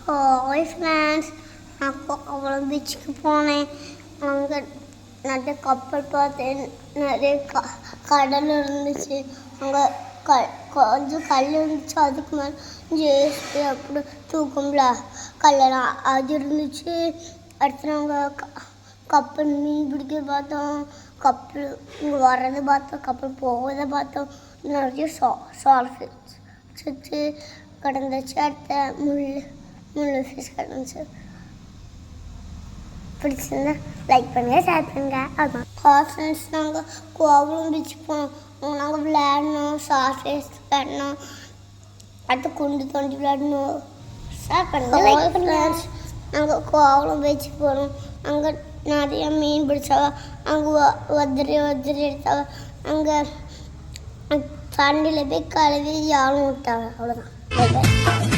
Hi friends, நான் கோவளம் பீச்சுக்கு போனேன். அங்கே நிறைய கப்பல் பார்த்தேன். நிறைய கடல் இருந்துச்சு. அங்கே கொஞ்சம் கல் இருந்துச்சு. அதுக்கு மேலே ஜேஸ்பி அப்படி தூக்கும்ல கல்லெல்லாம் அது இருந்துச்சு. அடுத்து நாங்கள் கப்பல் மீன் பிடிக்க பார்த்தோம். கப்பல் இங்கே வர்றதை பார்த்தோம், கப்பல் போகிறத பார்த்தோம். நிறைய சால்ஃபிஷ் சுற்றி கிடந்துச்சு. அடுத்த முள்ளு ஃபிஷ் கிடந்துச்சு. பிடிச்சிருந்தா லைக் பண்ணுங்கள், ஷேர் பண்ணுங்கள். அதுதான் ஃப்ரெண்ட்ஸ், நாங்கள் கோவளம் பீச் போனோம். நாங்கள் விளையாடணும், சால்ஃபிஷ் விளையாடணும், அடுத்து குண்டு தோண்டி விளையாடணும். ஷேர் பண்ணுங்கள், லைக் பண்ணுங்கள். நாங்கள் கோவளம் பீச் போனோம். அங்கே நிறைய மீன் பிடிச்சாங்க. அங்கே வதிரி எடுத்தாங்க. அங்கே தண்ணியில் போய் கழுவி யாரும் விட்டாங்க. அவ்வளோதான்.